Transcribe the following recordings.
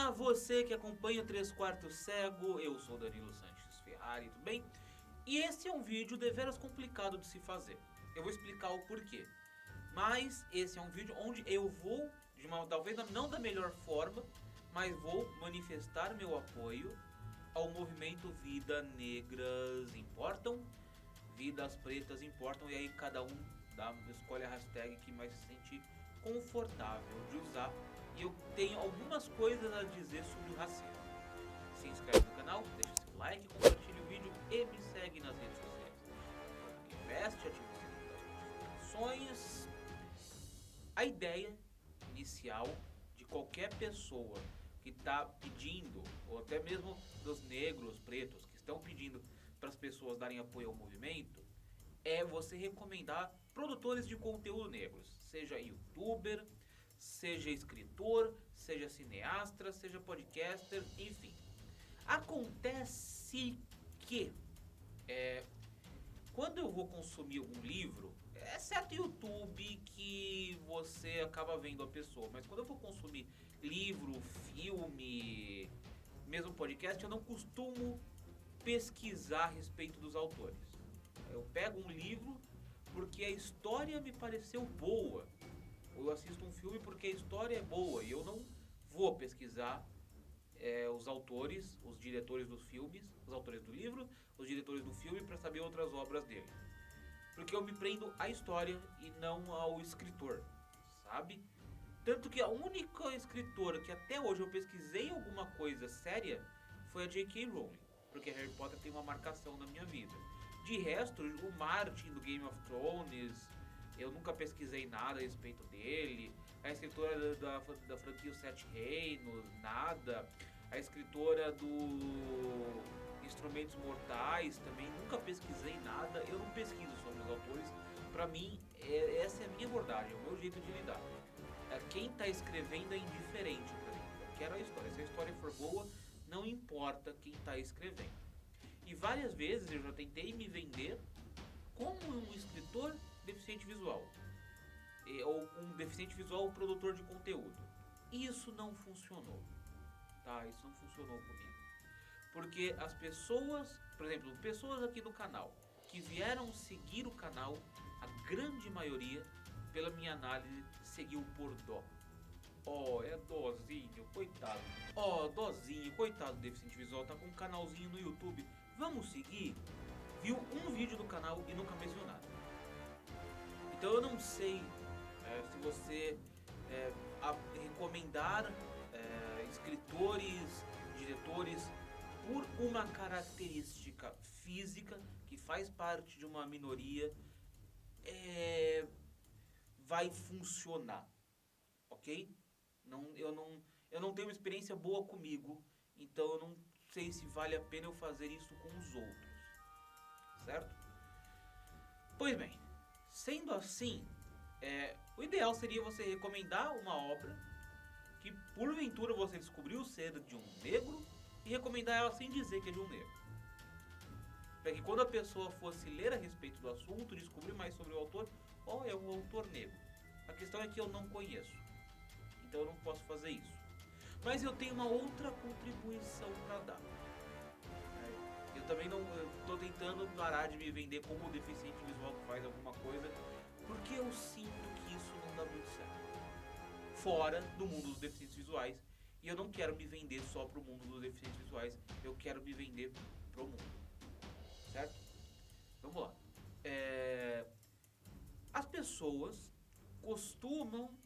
Olá, você que acompanha o 3 Quartos Cego, eu sou Danilo Sanches Ferrari, tudo bem? E esse é um vídeo deveras complicado de se fazer. Eu vou explicar o porquê. Mas esse é um vídeo onde eu vou, talvez não da melhor forma, mas vou manifestar meu apoio ao movimento Vida Negras Importam, Vidas Pretas Importam, e aí cada um escolhe a hashtag que mais se sente confortável de usar. E eu tenho algumas coisas a dizer sobre o racismo. Se inscreve no canal, deixa seu like, compartilha o vídeo e me segue nas redes sociais. Investe, ativa o sininho das notificações. A ideia inicial de qualquer pessoa que está pedindo, ou até mesmo dos negros, pretos, que estão pedindo para as pessoas darem apoio ao movimento, é você recomendar produtores de conteúdo negros, seja youtuber, seja escritor, seja cineasta, seja podcaster, enfim. Acontece que quando eu vou consumir algum livro, é certo YouTube que você acaba vendo a pessoa, mas quando eu vou consumir livro, filme, mesmo podcast, eu não costumo pesquisar a respeito dos autores. Eu pego um livro porque a história me pareceu boa. Ou eu assisto um filme porque a história é boa e eu não vou pesquisar os autores, os diretores dos filmes, os autores do livro, os diretores do filme para saber outras obras dele. Porque eu me prendo à história e não ao escritor, sabe? Tanto que a única escritora que até hoje eu pesquisei alguma coisa séria foi a J.K. Rowling, porque Harry Potter tem uma marcação na minha vida. De resto, o Martin do Game of Thrones, eu nunca pesquisei nada a respeito dele. A escritora da franquia Os Sete Reinos, nada. A escritora do Instrumentos Mortais, também nunca pesquisei nada. Eu não pesquiso sobre os autores. Pra mim, essa é a minha abordagem, é o meu jeito de lidar. Quem tá escrevendo é indiferente pra mim. Eu quero a história. Se a história for boa, não importa quem tá escrevendo. E várias vezes eu já tentei me vender como um escritor deficiente visual. Ou um deficiente visual produtor de conteúdo. Isso não funcionou. Tá? Isso não funcionou comigo. Porque as pessoas, por exemplo, pessoas aqui no canal, que vieram seguir o canal, a grande maioria, pela minha análise, seguiu por dó. É dozinho, coitado. Dozinho, coitado do deficiente visual, tá com um canalzinho no YouTube. Vamos seguir? Viu um vídeo do canal e nunca mencionou nada. Então eu não sei se você recomendar escritores, diretores por uma característica física que faz parte de uma minoria vai funcionar, ok? Eu não tenho uma experiência boa comigo, então eu não sei se vale a pena eu fazer isso com os outros, certo? Pois bem, sendo assim, o ideal seria você recomendar uma obra que porventura você descobriu ser de um negro e recomendar ela sem dizer que é de um negro. Para que quando a pessoa fosse ler a respeito do assunto, descobrir mais sobre o autor, é um autor negro. A questão é que eu não conheço, então eu não posso fazer isso. Mas eu tenho uma outra contribuição para dar. Eu também não estou tentando parar de me vender como deficiente visual que faz alguma coisa, porque eu sinto que isso não dá muito certo. Fora do mundo dos deficientes visuais, e eu não quero me vender só pro mundo dos deficientes visuais, eu quero me vender pro mundo. Certo? Vamos lá. As pessoas costumam,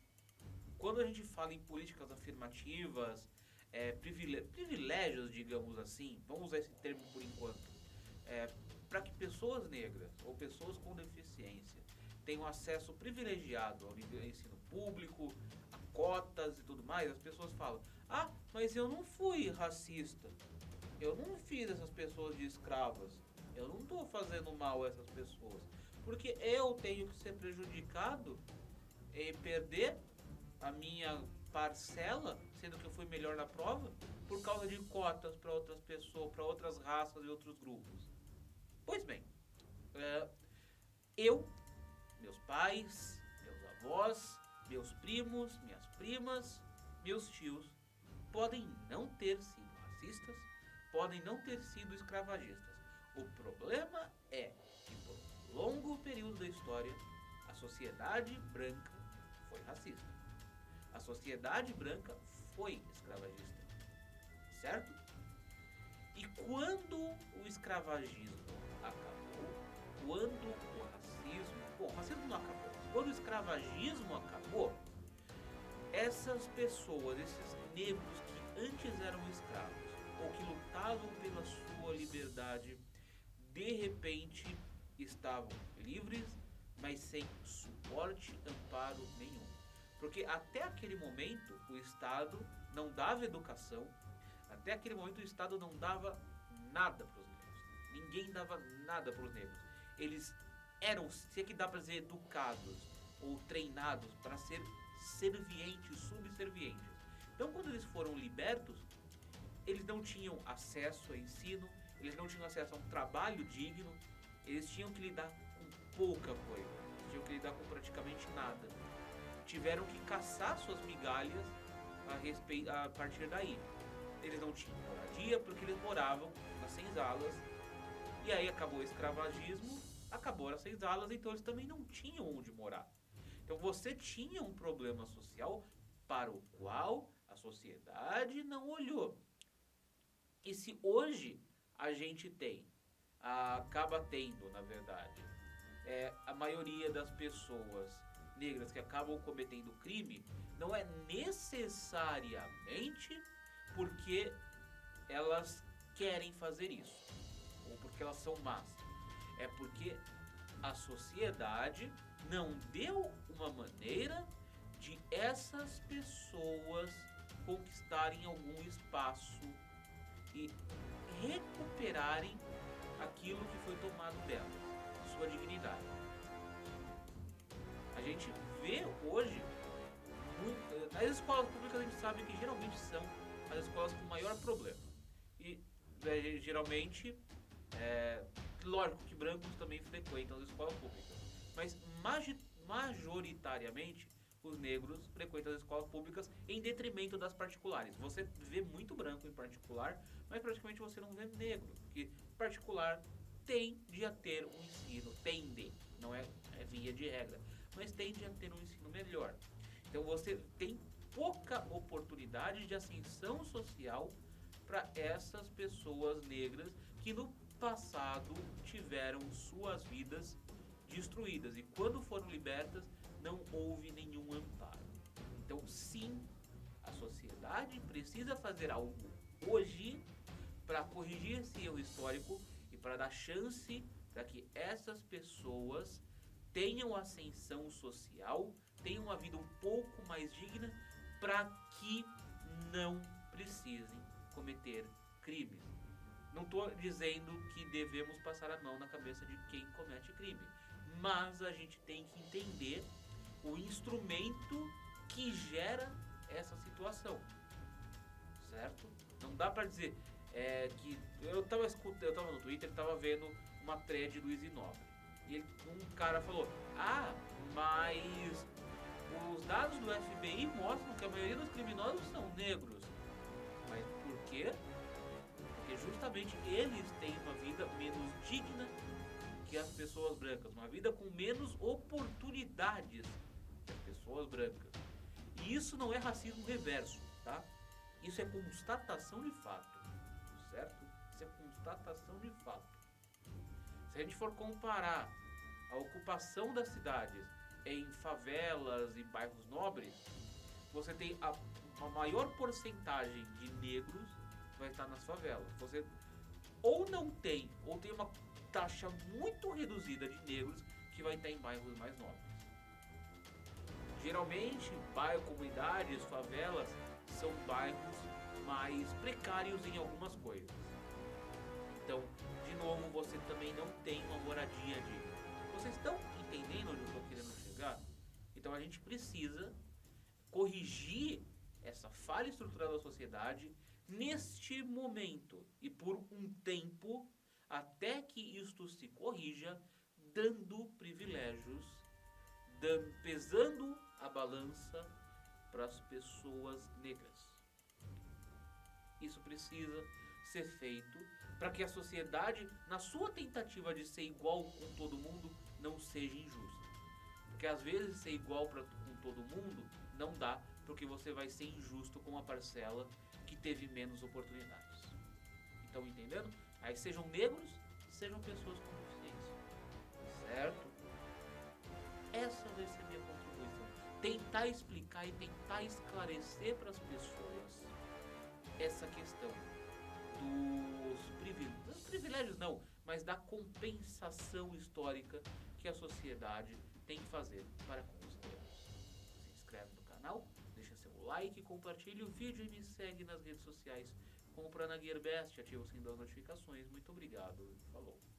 quando a gente fala em políticas afirmativas, privilégios, digamos assim, vamos usar esse termo por enquanto, para que pessoas negras ou pessoas com deficiência tenham acesso privilegiado ao ensino público, a cotas e tudo mais, as pessoas falam: mas eu não fui racista, eu não fiz essas pessoas de escravas, eu não estou fazendo mal a essas pessoas, porque eu tenho que ser prejudicado e perder a minha parcela, sendo que eu fui melhor na prova, por causa de cotas para outras pessoas, para outras raças e outros grupos. Pois bem, meus pais, meus avós, meus primos, minhas primas, meus tios, podem não ter sido racistas, podem não ter sido escravagistas. O problema é que por um longo período da história, a sociedade branca foi racista. A sociedade branca foi escravagista, certo? E quando o escravagismo acabou, quando o racismo... Bom, o racismo não acabou. Quando o escravagismo acabou, essas pessoas, esses negros que antes eram escravos, ou que lutavam pela sua liberdade, de repente estavam livres, mas sem suporte, amparo nenhum. Porque até aquele momento o Estado não dava educação, até aquele momento o Estado não dava nada para os negros. Ninguém dava nada para os negros. Eles eram, se é que dá para dizer, educados ou treinados para ser servientes, subservientes. Então, quando eles foram libertos, eles não tinham acesso a ensino, eles não tinham acesso a um trabalho digno, eles tinham que lidar com pouca coisa, eles tinham que lidar com praticamente nada. Tiveram que caçar suas migalhas a partir daí. Eles não tinham moradia porque eles moravam nas senzalas. E aí acabou o escravagismo, acabou as senzalas, então eles também não tinham onde morar. Então você tinha um problema social para o qual a sociedade não olhou. E se hoje a gente acaba tendo, na verdade, a maioria das pessoas negras que acabam cometendo crime, não é necessariamente porque elas querem fazer isso, ou porque elas são más. É porque a sociedade não deu uma maneira de essas pessoas conquistarem algum espaço e recuperarem aquilo que foi tomado delas, sua dignidade. A gente vê hoje, as escolas públicas a gente sabe que geralmente são as escolas com maior problema. E geralmente, lógico que brancos também frequentam as escolas públicas, mas majoritariamente os negros frequentam as escolas públicas em detrimento das particulares. Você vê muito branco em particular, mas praticamente você não vê negro, porque particular tende a ter um ensino, não é via de regra, mas tende a ter um ensino melhor. Então você tem pouca oportunidade de ascensão social para essas pessoas negras que no passado tiveram suas vidas destruídas e quando foram libertas não houve nenhum amparo. Então sim, a sociedade precisa fazer algo hoje para corrigir esse erro histórico e para dar chance para que essas pessoas tenham ascensão social, tenham uma vida um pouco mais digna, para que não precisem cometer crimes. Não estou dizendo que devemos passar a mão na cabeça de quem comete crime, mas a gente tem que entender o instrumento que gera essa situação, certo? Não dá para dizer que eu tava no Twitter, tava vendo uma thread do Easy Nobre e um cara falou: mas os dados do FBI mostram que a maioria dos criminosos são negros. Mas por quê? Porque justamente eles têm uma vida menos digna que as pessoas brancas, uma vida com menos oportunidades que as pessoas brancas. E isso não é racismo reverso, tá? Isso é constatação de fato, certo? Isso é constatação de fato. Se a gente for comparar a ocupação das cidades em favelas e bairros nobres, você tem a maior porcentagem de negros vai estar nas favelas. Você ou não tem, ou tem uma taxa muito reduzida de negros que vai estar em bairros mais nobres. Geralmente, comunidades, favelas, são bairros mais precários em algumas coisas. Então, de novo, você também não tem uma moradia digna. Vocês estão entendendo onde eu estou querendo chegar? Então a gente precisa corrigir essa falha estrutural da sociedade neste momento e por um tempo até que isto se corrija, dando privilégios, pesando a balança para as pessoas negras. isso precisa ser feito para que a sociedade, na sua tentativa de ser igual com todo mundo, não seja injusta. Porque às vezes ser igual com todo mundo não dá, porque você vai ser injusto com uma parcela que teve menos oportunidades. Estão entendendo? Aí sejam negros, sejam pessoas com deficiência. Certo? Essa vai ser a minha contribuição. Tentar explicar e tentar esclarecer para as pessoas essa questão dos privilégios não, mas da compensação histórica que a sociedade tem que fazer para com os negros. Se inscreve no canal, deixa seu like, compartilha o vídeo e me segue nas redes sociais como Prana Gearbest, ativa o sininho das notificações. Muito obrigado, falou.